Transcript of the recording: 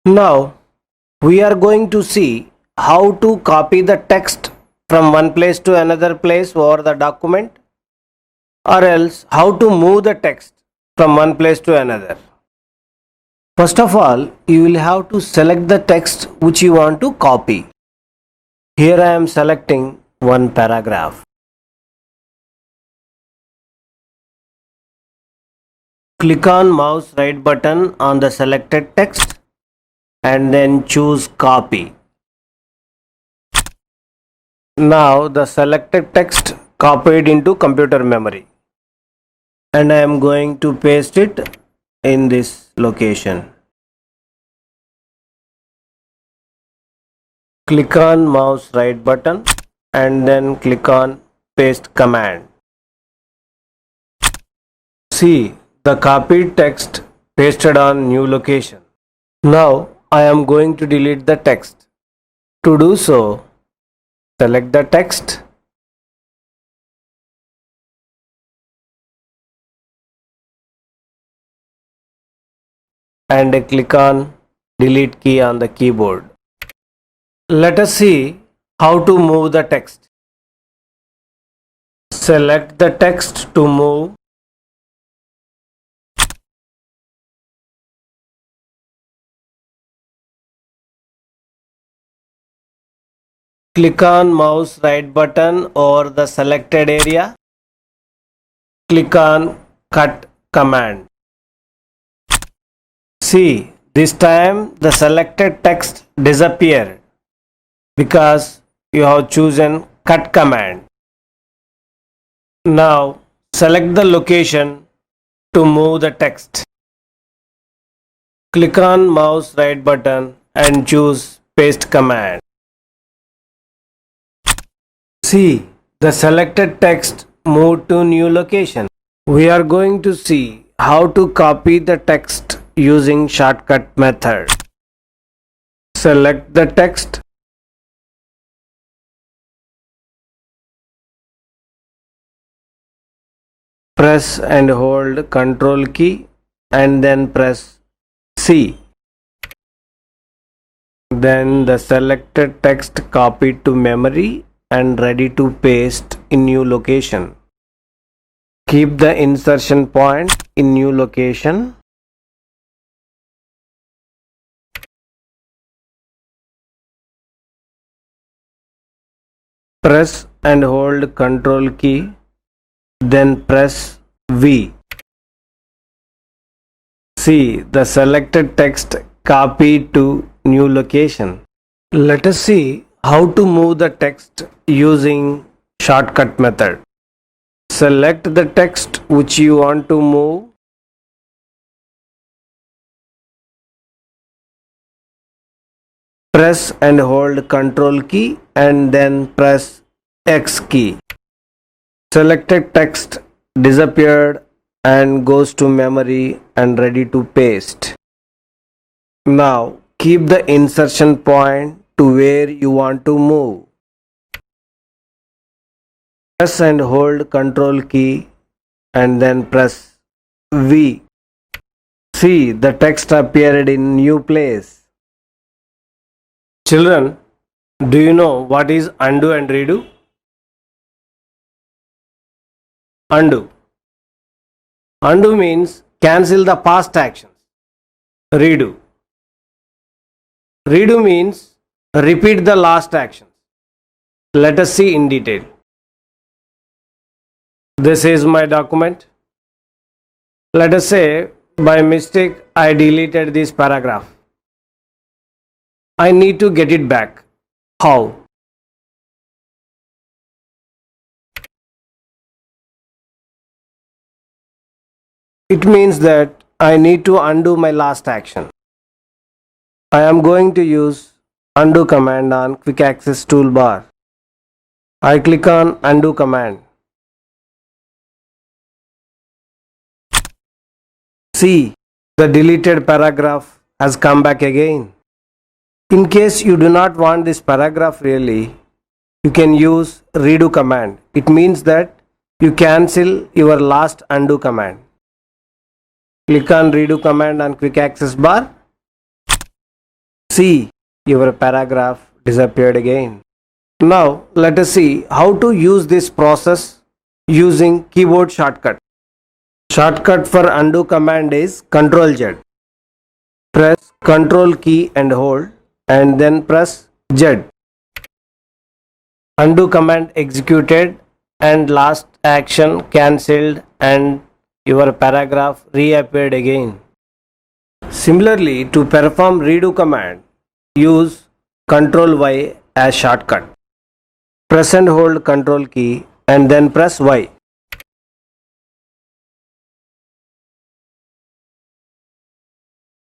Now we are going to see how to copy the text from one place to another place over the document, or else how to move the text from one place to another. First of all, you will have to select the text which you want to copy. Here I am selecting one paragraph. Click on mouse right button on the selected text and then choose copy. Now the selected text copied into computer memory, and I am going to paste it in this location. Click on mouse right button and then click on paste command. See the copied text pasted on new location. Now I am going to delete the text. To do so, select the text and click on delete key on the keyboard. Let us see how to move the text. Select the text to move. Click on mouse right button over the selected area. Click on cut command. See, this time the selected text disappeared because you have chosen cut command. Now select the location to move the text. Click on mouse right button and choose paste command. See, the selected text moved to new location. We are going to see how to copy the text using shortcut method. Select the text. Press and hold Ctrl key and then press C. Then the selected text copied to memory and ready to paste in new location. Keep the insertion point in new location. Press and hold Ctrl key, then press V. See the selected text copied to new location. Let us see how to move the text using shortcut method. Select the text which you want to move. Press and hold Ctrl key and then press X key. Selected text disappeared and goes to memory and ready to paste. Now keep the insertion point to where you want to move. Press and hold Ctrl key and then press V. See, the text appeared in new place. Children, do you know what is undo and redo? Undo. Undo means cancel the past actions. Redo. Redo means repeat the last actions. Let us see in detail. This is my document. Let us say by mistake I deleted this paragraph. I need to get it back. How? It means that I need to undo my last action. I am going to use undo command on quick access toolbar. I click on undo command. See, the deleted paragraph has come back again. In case you do not want this paragraph really, you can use redo command. It means that you cancel your last undo command. Click on redo command on quick access bar. See, your paragraph disappeared again. Now let us see how to use this process using keyboard shortcut. Shortcut for undo command is Ctrl Z. Press Ctrl key and hold and then press Z. Undo command executed and last action cancelled and your paragraph reappeared again. Similarly, to perform redo command, use Ctrl Y as shortcut. Press and hold Ctrl key and then press Y.